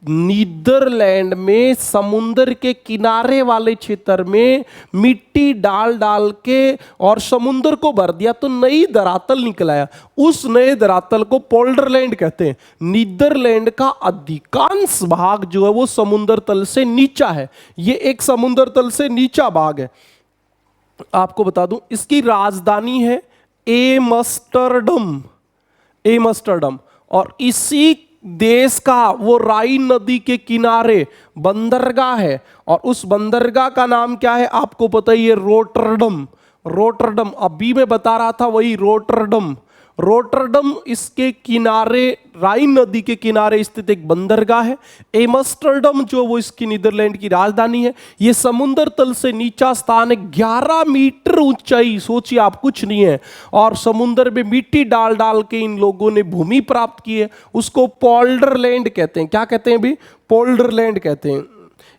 नीदरलैंड में समुद्र के किनारे वाले क्षेत्र में मिट्टी डाल डाल के और समुद्र को भर दिया तो नई धरातल निकल आया। उस नए धरातल को पोल्डरलैंड कहते हैं। नीदरलैंड का अधिकांश भाग जो है वो समुद्र तल से नीचा है। ये एक समुद्र तल से नीचा भाग है। आपको बता दूं, इसकी राजधानी है एम्स्टर्डम, एम्स्टर्डम। और इसी देश का वो राइन नदी के किनारे बंदरगाह है, और उस बंदरगाह का नाम क्या है आपको पता ही है? रोटरडम। रोटरडम अभी मैं बता रहा था, वही रोटरडम। रोटरडम इसके किनारे, राइन नदी के किनारे स्थित एक बंदरगाह है। एम्स्टर्डम जो वो इसकी नीदरलैंड की राजधानी है। ये समुद्र तल से नीचा स्थान है, 11 मीटर ऊंचाई, सोचिए आप, कुछ नहीं है। और समुद्र में मिट्टी डाल डाल के इन लोगों ने भूमि प्राप्त की है। उसको पोल्डरलैंड कहते हैं। क्या कहते हैं भी? पोल्डरलैंड कहते हैं।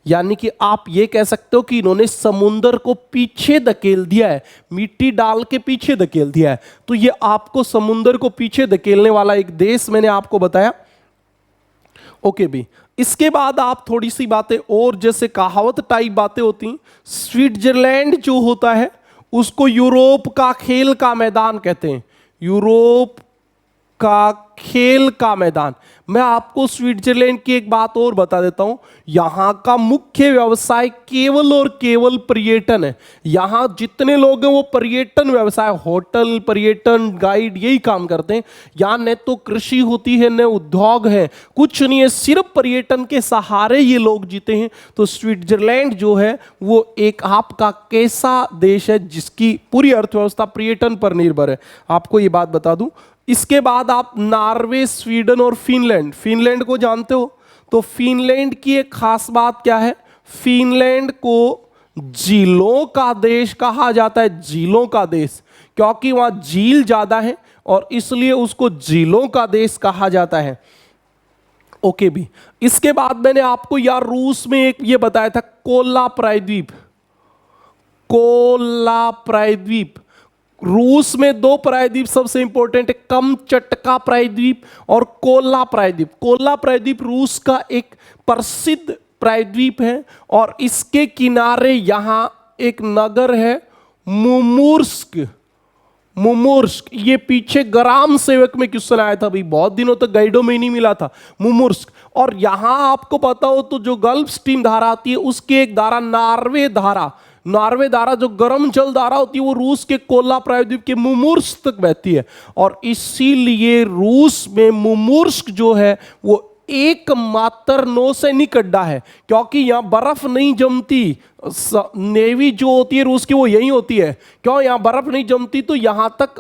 यानी कि आप ये कह सकते हो कि इन्होंने समुद्र को पीछे धकेल दिया है, मिट्टी डाल के पीछे धकेल दिया है। तो ये आपको समुद्र को पीछे धकेलने वाला एक देश मैंने आपको बताया। ओके भी, इसके बाद आप थोड़ी सी बातें और, जैसे कहावत टाइप बातें होती हैं। स्विट्जरलैंड जो होता है उसको यूरोप का खेल का मैदान कहते हैं। यूरोप का खेल का मैदान, मैं आपको स्विट्जरलैंड की एक बात और बता देता हूं, यहां का मुख्य व्यवसाय केवल और केवल पर्यटन है। यहां जितने लोग हैं वो पर्यटन व्यवसाय, होटल, पर्यटन, गाइड, यही काम करते हैं। यहां न तो कृषि होती है, न उद्योग है, कुछ नहीं है, सिर्फ पर्यटन के सहारे ये लोग जीते हैं। तो स्विट्जरलैंड जो है वो एक आपका कैसा देश है जिसकी पूरी अर्थव्यवस्था पर्यटन पर निर्भर है, आपको ये बात बता दूं। इसके बाद आप नॉर्वे, स्वीडन और फिनलैंड, फिनलैंड को जानते हो? तो फिनलैंड की एक खास बात क्या है, फिनलैंड को झीलों का देश कहा जाता है, झीलों का देश, क्योंकि वहां झील ज्यादा है और इसलिए उसको झीलों का देश कहा जाता है। ओके भी। इसके बाद मैंने आपको यार रूस में एक ये बताया था, कोला प्रायद्वीप, कोला प्रायद्वीप। रूस में दो प्रायद्वीप सबसे इंपॉर्टेंट है, कमचटका प्रायद्वीप और कोला प्रायद्वीप। कोला प्रायद्वीप रूस का एक प्रसिद्ध प्रायद्वीप है और इसके किनारे यहां एक नगर है मुर्मंस्क। मुर्मंस्क, ये पीछे ग्राम सेवक में क्वेश्चन आया था भाई, बहुत दिनों तक गाइडों में ही नहीं मिला था, मुर्मंस्क। और यहां आपको पता हो तो जो गल्फ स्ट्रीम धारा आती है उसकी एक धारा नॉर्वे धारा, नॉर्वे धारा जो गर्म जल धारा होती है वो रूस के कोला प्रायद्वीप के मुर्मंस्क तक बहती है। और इसीलिए रूस में मुर्मंस्क जो है वो एकमात्र नौसैनिक अड्डा है, क्योंकि यहां बर्फ नहीं जमती। नेवी जो होती है रूस की वो यही होती है, क्यों? यहां बर्फ नहीं जमती तो यहां तक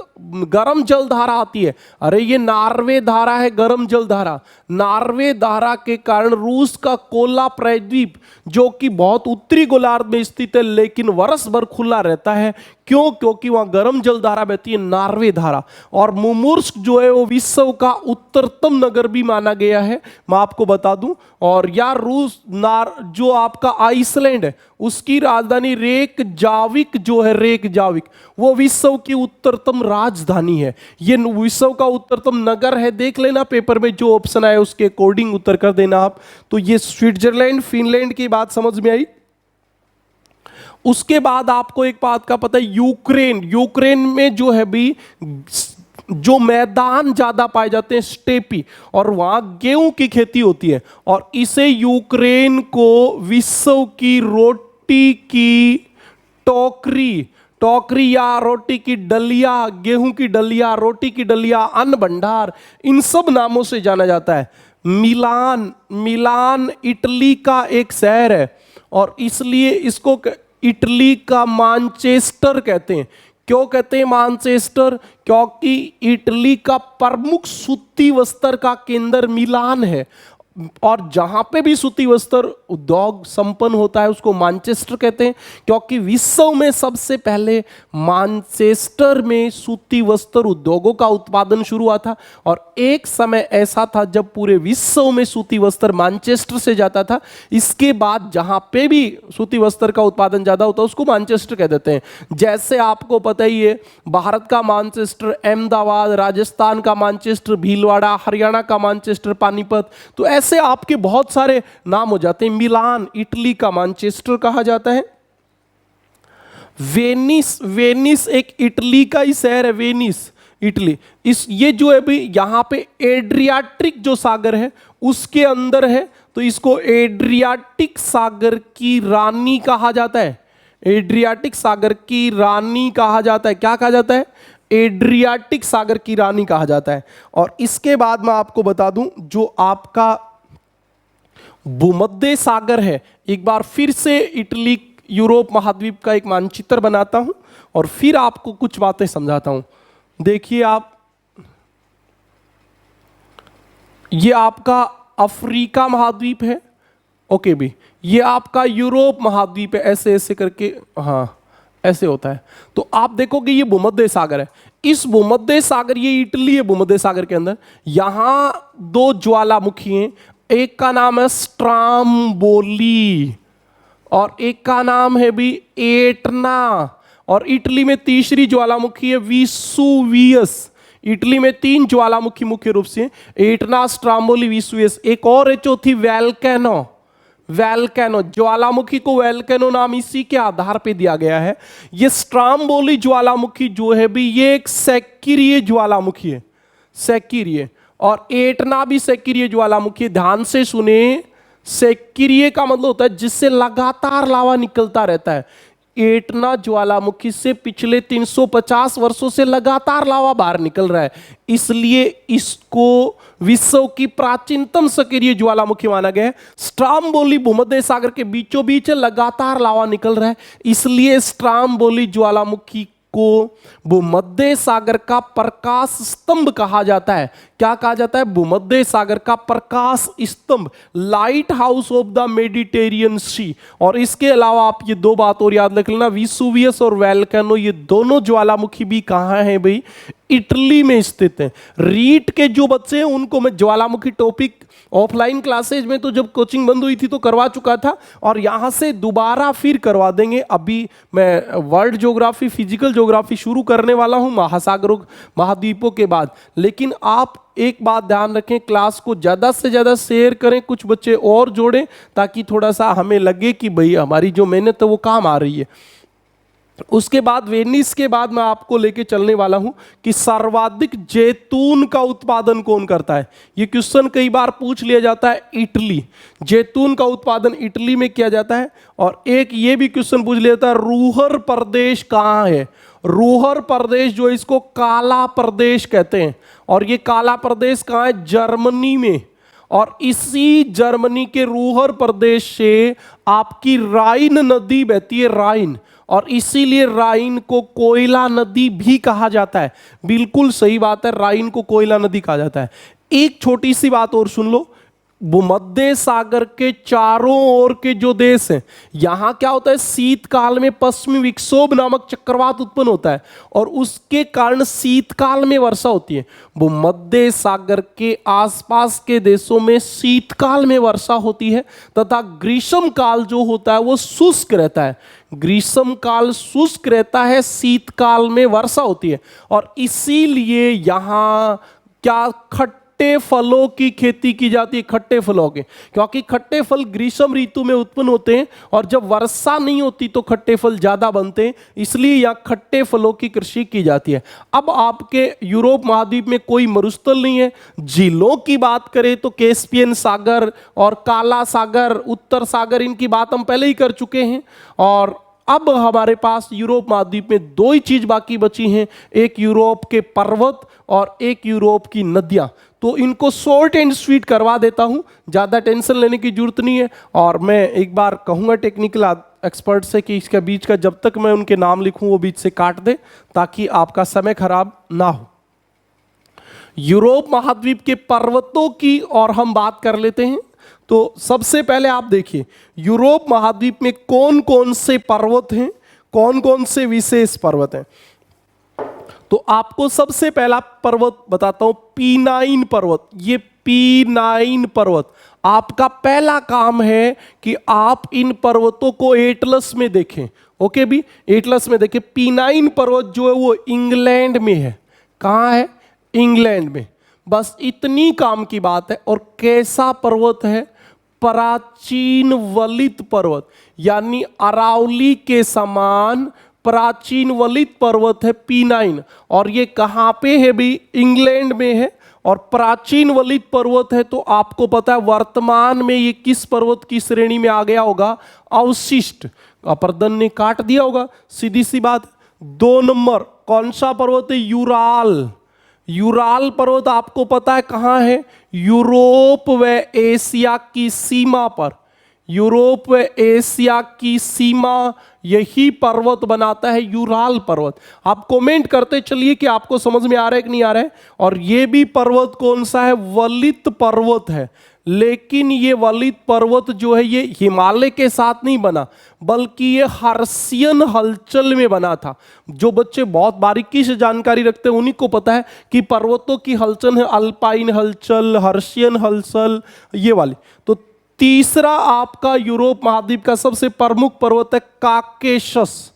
गर्म जल धारा आती है। अरे ये नॉर्वे धारा है, गर्म जल धारा। नॉर्वे धारा के कारण रूस का कोला प्रायद्वीप जो कि बहुत उत्तरी गोलार्ध में स्थित है लेकिन वर्ष भर खुला रहता है, क्यों? क्योंकि वहां गर्म जल धारा बहती है, नॉर्वे धारा। और मुर्मंस्क जो है वो विश्व का उत्तरतम नगर भी माना गया है, मैं आपको बता दूं। और यार रूस जो आपका आइसलैंड है उसकी राजधानी रेकजाविक जो है, रेकजाविक, वो विश्व की उत्तरतम राजधानी है। ये विश्व का उत्तरतम नगर है, देख लेना पेपर में जो ऑप्शन आए उसके अकॉर्डिंग उत्तर कर देना आप। तो ये स्विट्जरलैंड, फिनलैंड की बात समझ में आई। उसके बाद आपको एक बात का पता है, यूक्रेन, यूक्रेन में जो है भी जो मैदान ज्यादा पाए जाते हैं स्टेपी, और वहां गेहूं की खेती होती है और इसे यूक्रेन को विश्व की रोटी की टोकरी, टोकरी या रोटी की डलिया, गेहूं की डलिया, रोटी की डलिया, अन्न भंडार, इन सब नामों से जाना जाता है। मिलान, मिलान इटली का एक शहर है और इसलिए इसको इटली का मैनचेस्टर कहते हैं। क्यों कहते हैं मैनचेस्टर? क्योंकि इटली का प्रमुख सूती वस्त्र का केंद्र मिलान है और जहां पे भी सूती वस्त्र उद्योग संपन्न होता है उसको मैनचेस्टर कहते हैं, क्योंकि विश्व में सबसे पहले मैनचेस्टर में सूती वस्त्र उद्योगों का उत्पादन शुरू हुआ था। और एक समय ऐसा था जब पूरे विश्व में सूती वस्त्र मैनचेस्टर से जाता था। इसके बाद जहां पे भी सूती वस्त्र का उत्पादन ज्यादा होता है उसको मैनचेस्टर कह देते हैं। जैसे आपको पता ही है, भारत का मैनचेस्टर अहमदाबाद, राजस्थान का मैनचेस्टर भीलवाड़ा, हरियाणा का मैनचेस्टर पानीपत, तो ऐसे आपके बहुत सारे नाम हो जाते हैं। मिलान इटली का मैनचेस्टर कहा जाता है। वेनिस, वेनिस एक इटली का ही शहर है, वेनिस इटली। इस ये जो है भी यहां पे एड्रियाटिक जो सागर है उसके अंदर है, तो इसको एड्रियाटिक सागर की रानी कहा जाता है। एड्रियाटिक सागर की रानी कहा जाता है। क्या कहा जाता है? एड्रियाटिक सागर की रानी कहा जाता है। और इसके बाद मैं आपको बता दूं जो आपका भूमध्य सागर है, एक बार फिर से इटली यूरोप महाद्वीप का एक मानचित्र बनाता हूं और फिर आपको कुछ बातें समझाता हूं। देखिए आप, ये आपका अफ्रीका महाद्वीप है, ओके भी, ये आपका यूरोप महाद्वीप है, ऐसे ऐसे करके, हाँ ऐसे होता है। तो आप देखोगे ये भूमध्य सागर है। इस भूमध्य सागर, ये इटली है भूमध्य सागर के अंदर, यहां दो ज्वालामुखी हैं, एक का नाम है स्ट्राम्बोली और एक का नाम है भी एटना। और इटली में तीसरी ज्वालामुखी है विसुवियस। इटली में तीन ज्वालामुखी मुख्य रूप से, एटना, स्ट्राम्बोली, विसुवियस। एक और है चौथी, वैल्केनो। वैल्केनो ज्वालामुखी को वैल्केनो नाम इसी के आधार पे दिया गया है। ये स्ट्राम्बोली ज्वालामुखी जो है भी ये एक सक्रिय ज्वालामुखी है, सक्रिय। और एटना भी सक्रिय ज्वालामुखी। ध्यान से सुने, सक्रिय का मतलब होता है जिससे लगातार लावा निकलता रहता है। एटना ज्वालामुखी से पिछले 350 वर्षों से लगातार लावा बाहर निकल रहा है, इसलिए इसको विश्व की प्राचीनतम सक्रिय ज्वालामुखी माना गया है। स्ट्राम्बोली भूमध्य सागर के बीचों बीच लगातार लावा निकल रहा है, इसलिए स्ट्राम्बोली ज्वालामुखी को भूमध्य सागर का प्रकाश स्तंभ कहा जाता है। क्या कहा जाता है? भूमध्य सागर का प्रकाश स्तंभ, lighthouse of the Mediterranean sea. और इसके अलावा आप ये दो बात और याद रख लेना, विसुवियस और वोल्केनो, ये दोनों ज्वालामुखी भी कहाँ हैं भाई? इटली में स्थित है। रीट के जो बच्चे हैं उनको मैं ज्वालामुखी टॉपिक ऑफलाइन क्लासेज में तो जब कोचिंग बंद हुई थी तो करवा चुका था, और यहां से दोबारा फिर करवा देंगे। अभी मैं वर्ल्ड ज्योग्राफी, फिजिकल ज्योग्राफी शुरू करने वाला हूं महासागरों, महाद्वीपों के बाद। लेकिन आप एक बात ध्यान रखें, क्लास को ज्यादा से ज्यादा शेयर करें, कुछ बच्चे और जोड़ें, ताकि थोड़ा सा हमें लगे कि भाई हमारी जो मेहनत है वो काम आ रही है। उसके बाद वेनिस के बाद मैं आपको लेके चलने वाला हूं कि सर्वाधिक जैतून का उत्पादन कौन करता है। ये क्वेश्चन कई बार पूछ लिया जाता है। इटली, जैतून का उत्पादन इटली में किया जाता है। और एक ये भी क्वेश्चन पूछ लिया जाता है, रूहर प्रदेश कहां है? रूहर प्रदेश जो इसको काला प्रदेश कहते हैं, और ये काला प्रदेश कहां है? जर्मनी में। और इसी जर्मनी के रूहर प्रदेश से आपकी राइन नदी बहती है, राइन, और इसीलिए राइन को कोयला नदी भी कहा जाता है। बिल्कुल सही बात है, राइन को कोयला नदी कहा जाता है। एक छोटी सी बात और सुन लो, भूमध्य सागर के चारों ओर के जो देश हैं, यहां क्या होता है? शीतकाल में पश्चिमी विक्षोभ नामक चक्रवात उत्पन्न होता है, और उसके कारण शीतकाल में वर्षा होती है। भूमध्य सागर के आसपास के देशों में शीतकाल में वर्षा होती है, तथा ग्रीष्म काल जो होता है वो शुष्क रहता है। ग्रीष्म काल शुष्क रहता है, शीतकाल में वर्षा होती है। और इसीलिए यहां क्या खट्टे फलों की खेती की जाती है, खट्टे फलों के, क्योंकि खट्टे फल ग्रीष्म ऋतु में उत्पन्न होते हैं, और जब वर्षा नहीं होती तो खट्टे फल ज्यादा बनते हैं, इसलिए यहां खट्टे फलों की कृषि की जाती है। अब आपके यूरोप महाद्वीप में कोई मरुस्थल नहीं है। झीलों की बात करें तो कैस्पियन सागर और काला सागर, उत्तर सागर, इनकी बात हम पहले ही कर चुके हैं। और अब हमारे पास यूरोप महाद्वीप में दो ही चीज बाकी बची हैं, एक यूरोप के पर्वत और एक यूरोप की नदियां। तो इनको शॉर्ट एंड स्वीट करवा देता हूं, ज्यादा टेंशन लेने की जरूरत नहीं है। और मैं एक बार कहूंगा टेक्निकल एक्सपर्ट से कि इसके बीच का जब तक मैं उनके नाम लिखूं वो बीच से काट दे, ताकि आपका समय खराब ना हो। यूरोप महाद्वीप के पर्वतों की और हम बात कर लेते हैं। तो सबसे पहले आप देखिए यूरोप महाद्वीप में कौन कौन से पर्वत हैं, कौन कौन से विशेष पर्वत हैं। तो आपको सबसे पहला पर्वत बताता हूं, पीनाइन पर्वत। ये पीनाइन पर्वत, आपका पहला काम है कि आप इन पर्वतों को एटलस में देखें। ओके भी, एटलस में देखें। पीनाइन पर्वत जो है वो इंग्लैंड में है। कहां है? इंग्लैंड में। बस इतनी काम की बात है। और कैसा पर्वत है? प्राचीन वलित पर्वत, यानी अरावली के समान प्राचीन वलित पर्वत है पीनाइन। और ये कहां पे है भी? इंग्लैंड में है। और प्राचीन वलित पर्वत है तो आपको पता है वर्तमान में ये किस पर्वत की श्रेणी में आ गया होगा? अवशिष्ट। अपर्दन ने काट दिया होगा, सीधी सी बात। 2 नंबर कौन सा पर्वत है? यूराल। यूराल पर्वत आपको पता है कहां है? यूरोप व एशिया की सीमा पर। यूरोप व एशिया की सीमा यही पर्वत बनाता है, यूराल पर्वत। आप कमेंट करते चलिए कि आपको समझ में आ रहा है कि नहीं आ रहा है। और ये भी पर्वत कौन सा है? वलित पर्वत है। लेकिन ये वलित पर्वत जो है ये हिमालय के साथ नहीं बना, बल्कि ये हर्शियन हलचल में बना था। जो बच्चे बहुत बारीकी से जानकारी रखते हैं उन्हीं को पता है कि पर्वतों की हलचल है अल्पाइन हलचल, हर्शियन हलचल, ये वाली। तो तीसरा आपका यूरोप महाद्वीप का सबसे प्रमुख पर्वत है काकेशस।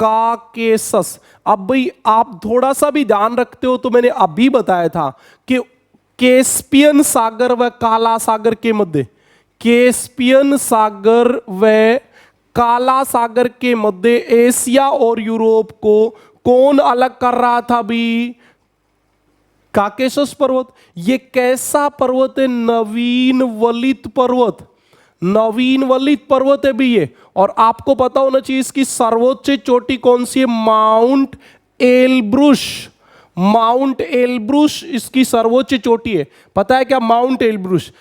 काकेशस। अब भाई आप थोड़ा सा भी ध्यान रखते हो तो मैंने अभी बताया था कि कैस्पियन सागर व काला सागर के मध्य, कैस्पियन सागर व काला सागर के मध्य एशिया और यूरोप को कौन अलग कर रहा था भी? काकेशस पर्वत, ये कैसा पर्वत है? नवीन वलित पर्वत, नवीन वलित पर्वत है भी ये। और आपको पता होना चाहिए इसकी सर्वोच्च चोटी कौन सी है? Mount Elbrus. माउंट एलब्रुस इसकी सर्वोच्च चोटी है। पता है क्या? माउंट एलब्रुस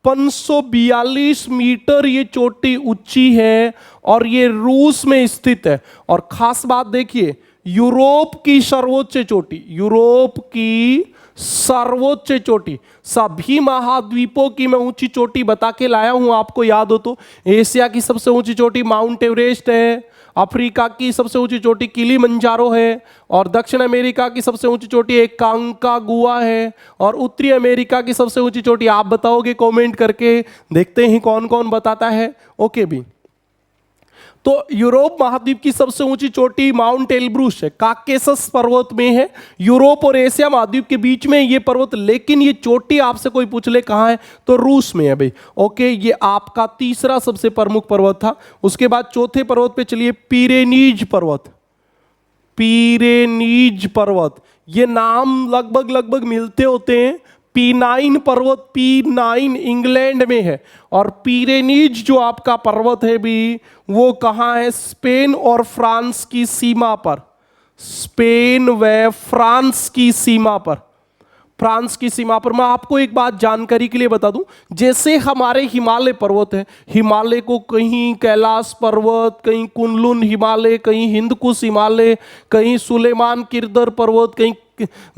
5642 मीटर ये चोटी ऊंची है और ये रूस में स्थित है। और खास बात देखिए, यूरोप की सर्वोच्च चोटी, यूरोप की सर्वोच्च चोटी, सभी महाद्वीपों की मैं ऊंची चोटी बता के लाया हूं, आपको याद हो तो। एशिया की सबसे ऊंची चोटी माउंट एवरेस्ट है, अफ्रीका की सबसे ऊंची चोटी किलिमंजारो है, और दक्षिण अमेरिका की सबसे ऊंची चोटी एक कांकागुआ है, और उत्तरी अमेरिका की सबसे ऊंची चोटी आप बताओगे कमेंट करके, देखते हैं कौन कौन बताता है। ओके भी, तो यूरोप महाद्वीप की सबसे ऊंची चोटी माउंट एलब्रुस है, काकेशस पर्वत में है, यूरोप और एशिया महाद्वीप के बीच में ये पर्वत। लेकिन ये चोटी आपसे कोई पूछ ले कहां है, तो रूस में है भाई। ओके, ये आपका तीसरा सबसे प्रमुख पर्वत था। उसके बाद चौथे पर्वत पे चलिए, पिरेनीज पर्वत। पिरेनीज पर्वत, ये नाम लगभग लगभग मिलते होते हैं। P9 पर्वत, P9 इंग्लैंड में है, और पिरेनीज जो आपका पर्वत है भी, वो कहां है? स्पेन और फ्रांस की सीमा पर, स्पेन व फ्रांस की सीमा पर, फ्रांस की सीमा पर। मैं आपको एक बात जानकारी के लिए बता दूं, जैसे हमारे हिमालय पर्वत है, हिमालय को कहीं कैलाश पर्वत, कहीं कुनलुन हिमालय, कहीं हिंदकुश हिमालय, कहीं सुलेमान किरदर पर्वत, कहीं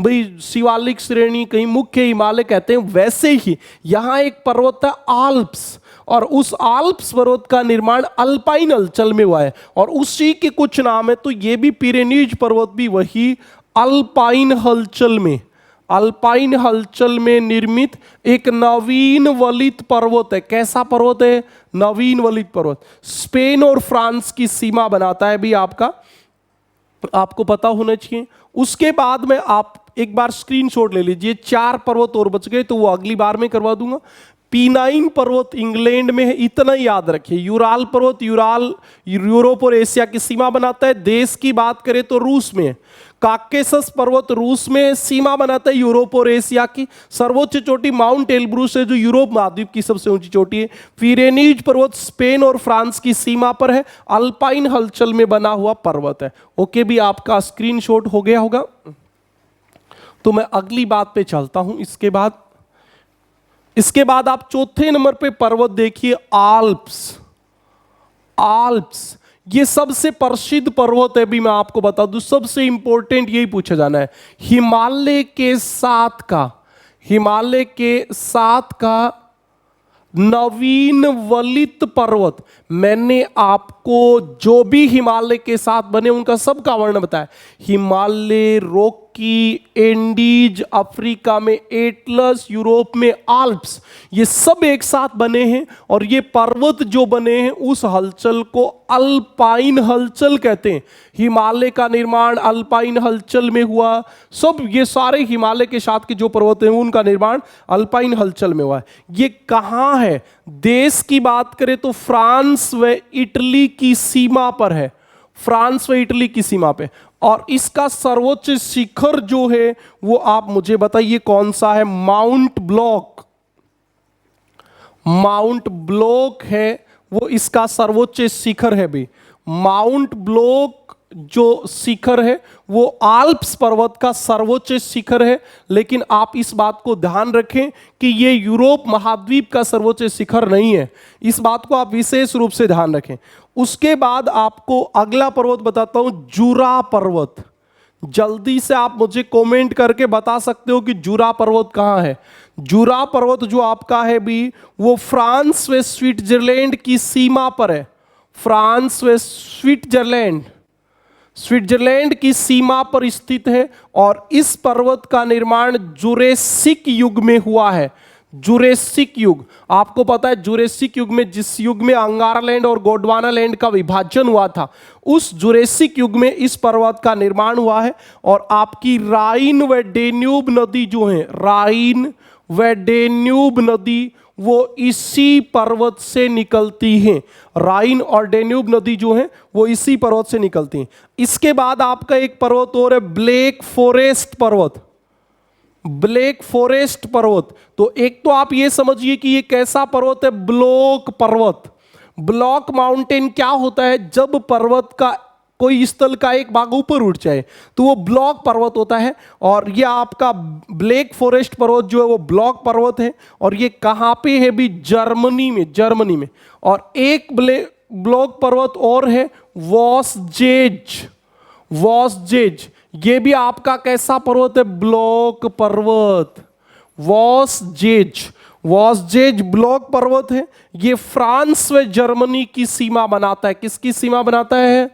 भाई शिवालिक श्रेणी, कहीं मुख्य हिमालय कहते हैं, वैसे ही यहां एक पर्वत है आल्प्स, और उस आल्प्स पर्वत का निर्माण अल्पाइन हलचल में हुआ है, और उसी के कुछ नाम है। तो ये भी पिरेनीज पर्वत भी वही अल्पाइन हलचल में, अल्पाइन हलचल में निर्मित एक नवीन वलित पर्वत है। कैसा पर्वत है? नवीन वलित पर्वत। स्पेन और फ्रांस की सीमा बनाता है भी आपका, आपको पता होना चाहिए। उसके बाद में आप एक बार स्क्रीनशॉट ले लीजिए, 4 पर्वत और बच गए, तो वो अगली बार में करवा दूंगा। P9 पर्वत इंग्लैंड में है, इतना ही याद रखिए। यूराल पर्वत, यूरोप और एशिया की सीमा बनाता है। देश की बात करें तो रूस में है। काकेशस पर्वत रूस में सीमा बनाता है यूरोप और एशिया की। सर्वोच्च चोटी माउंट एलब्रुस है, जो यूरोप महाद्वीप की सबसे ऊंची चोटी है। पिरेनीज पर्वत स्पेन और फ्रांस की सीमा पर है, अल्पाइन हलचल में बना हुआ पर्वत है। ओके भी, आपका स्क्रीनशॉट हो गया होगा। तो मैं अगली बात पे चलता हूं। इसके बाद आप चौथे नंबर पे पर्वत देखिए, आल्प्स। आल्प्स ये सबसे प्रसिद्ध पर्वत है भी, मैं आपको बता दूं, सबसे इंपॉर्टेंट यही पूछा जाना है। हिमालय के साथ का नवीन वलित पर्वत। मैंने आपको जो भी हिमालय के साथ बने उनका सबका वर्णन बताया। हिमालय, रॉकी, एंडीज, अफ्रीका में एटलस, यूरोप में आल्प्स, ये सब एक साथ बने हैं। और ये पर्वत जो बने हैं उस हलचल को अल्पाइन हलचल कहते हैं। हिमालय का निर्माण अल्पाइन हलचल में हुआ। सब ये सारे हिमालय के साथ के जो पर्वत हैं उनका निर्माण अल्पाइन हलचल में हुआ है। ये कहां है? देश की बात करें तो फ्रांस व इटली की सीमा पर है, फ्रांस व इटली की सीमा पे। और इसका सर्वोच्च शिखर जो है वो आप मुझे बताइए कौन सा है? Mount block. माउंट ब्लॉक है वो इसका सर्वोच्च शिखर है भी। माउंट ब्लॉक जो शिखर है वो आल्प्स पर्वत का सर्वोच्च शिखर है। लेकिन आप इस बात को ध्यान रखें कि ये यूरोप महाद्वीप का सर्वोच्च शिखर नहीं है, इस बात को आप विशेष रूप से ध्यान रखें। उसके बाद आपको अगला पर्वत बताता हूं, जुरा पर्वत। जल्दी से आप मुझे कमेंट करके बता सकते हो कि जुरा पर्वत कहां है। जुरा पर्वत जो आपका है भी, वो फ्रांस व स्विट्जरलैंड की सीमा पर है। फ्रांस व स्विट्जरलैंड की सीमा पर स्थित है। और इस पर्वत का निर्माण जुरेसिक युग में हुआ है। जुरेसिक युग, आपको पता है जुरेसिक युग में, जिस युग में अंगारालैंड और गोंडवानालैंड का विभाजन हुआ था, उस जुरेसिक युग में इस पर्वत का निर्माण हुआ है। और आपकी राइन व डेन्यूब नदी जो है, राइन व डेन्यूब नदी, वो इसी पर्वत से निकलती हैं। राइन और डेन्यूब नदी जो है वो इसी पर्वत से निकलती हैं। इसके बाद आपका एक पर्वत और है, ब्लैक फॉरेस्ट पर्वत। ब्लैक फॉरेस्ट पर्वत। तो एक तो आप ये समझिए कि ये कैसा पर्वत है, ब्लॉक पर्वत। ब्लॉक माउंटेन क्या होता है, जब पर्वत का कोई स्थल का एक भाग ऊपर उठ जाए तो वो ब्लॉक पर्वत होता है। और ये आपका ब्लैक फॉरेस्ट पर्वत जो है वो ब्लॉक पर्वत है। और ये कहां पे है भी, जर्मनी में, जर्मनी में। और एक ब्लॉक पर्वत और है, वॉसजेज। वॉसजेज ये भी आपका कैसा पर्वत है, ब्लॉक पर्वत। वॉसजेज, वॉसजेज ब्लॉक पर्वत है। ये फ्रांस व जर्मनी की सीमा बनाता है। किसकी सीमा बनाता है,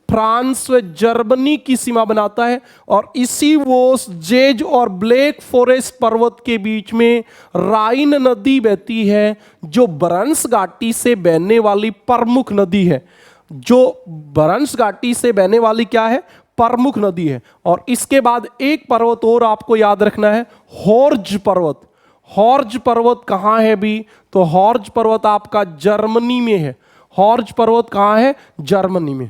फ्रांस व जर्मनी की सीमा बनाता है। और इसी वॉसजेज और ब्लैक फॉरेस्ट पर्वत के बीच में राइन नदी बहती है, जो बरन्स घाटी से बहने वाली प्रमुख नदी है। जो बरन्स घाटी से बहने वाली क्या है, प्रमुख नदी है। और इसके बाद एक पर्वत और आपको याद रखना है, हॉर्ज पर्वत। हॉर्ज पर्वत कहां है भी, तो हॉर्ज पर्वत आपका जर्मनी में है। हॉर्ज पर्वत कहां है, जर्मनी में।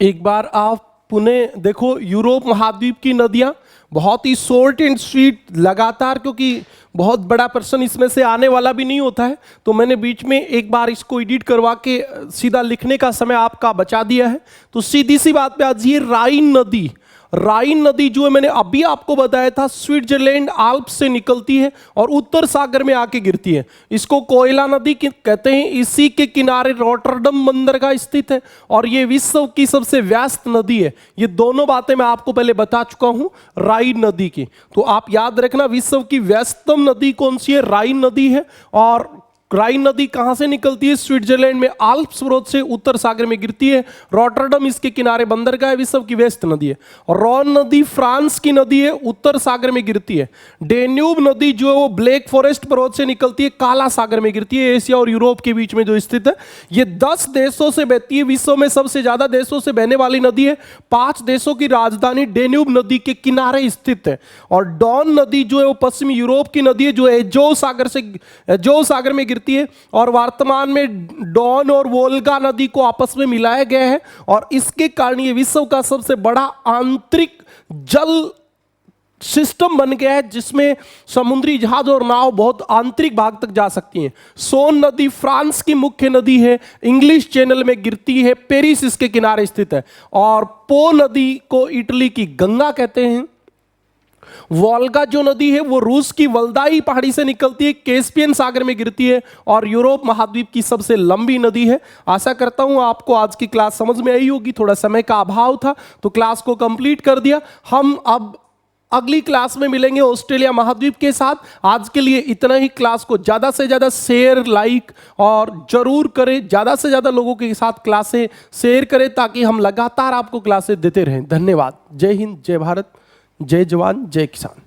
एक बार आप पुनः देखो, यूरोप महाद्वीप की नदियां बहुत ही शॉर्ट एंड स्वीट, लगातार, क्योंकि बहुत बड़ा प्रश्न इसमें से आने वाला भी नहीं होता है, तो मैंने बीच में एक बार इसको एडिट करवा के सीधा लिखने का समय आपका बचा दिया है। तो सीधी सी बात पे आज ये राइन नदी, राइन नदी जो है मैंने अभी आपको बताया था, स्विट्जरलैंड आल्प्स से निकलती है और उत्तर सागर में आके गिरती है। इसको कोयला नदी कहते हैं। इसी के किनारे रॉटरडम बंदरगाह स्थित है और ये विश्व की सबसे व्यस्त नदी है। ये दोनों बातें मैं आपको पहले बता चुका हूं राइन नदी की। तो आप याद रखना, विश्व की व्यस्तम नदी कौन सी है, राइन नदी है। और राइन नदी कहां से निकलती है, स्विट्जरलैंड में आल्प्स पर्वत से उत्तर सागर में गिरती है। रॉटरडम इसके किनारे बंदरगाह है, विश्व की व्यस्त नदी है। और रॉन नदी फ्रांस की नदी है, उत्तर सागर में गिरती है। डेन्यूब नदी जो है वो ब्लैक फॉरेस्ट पर्वत से निकलती है, काला सागर में गिरती है, एशिया और यूरोप के बीच में जो स्थित है। ये 10 देशों से बहती है, विश्व में सबसे ज्यादा देशों से बहने वाली नदी है। 5 देशों की राजधानी डेन्यूब नदी के किनारे स्थित है। और डॉन नदी जो है वो पश्चिमी यूरोप की नदी है, जो एजो सागर में है। और वर्तमान में डॉन और वोल्गा नदी को आपस में मिलाया गया है। और इसके कारण ये विश्व का सबसे बड़ा आंतरिक जल सिस्टम बन गया है, जिसमें समुद्री जहाज और नाव बहुत आंतरिक भाग तक जा सकती हैं। सोन नदी फ्रांस की मुख्य नदी है, इंग्लिश चैनल में गिरती है, पेरिस इसके किनारे स्थित है। और पो नदी को इटली की गंगा कहते हैं। वोल्गा जो नदी है वो रूस की वल्दाई पहाड़ी से निकलती है, कैस्पियन सागर में गिरती है और यूरोप महाद्वीप की सबसे लंबी नदी है। आशा करता हूं आपको आज की क्लास समझ में आई होगी। थोड़ा समय का अभाव था तो क्लास को कंप्लीट कर दिया। हम अब अगली क्लास में मिलेंगे ऑस्ट्रेलिया महाद्वीप के साथ। आज के लिए इतना ही। क्लास को ज्यादा से ज्यादा शेयर, लाइक और जरूर करें। ज्यादा से ज्यादा लोगों के साथ क्लासें शेयर करें ताकि हम लगातार आपको क्लासें देते रहें। धन्यवाद। जय हिंद, जय भारत, जय जवान, जय किसान।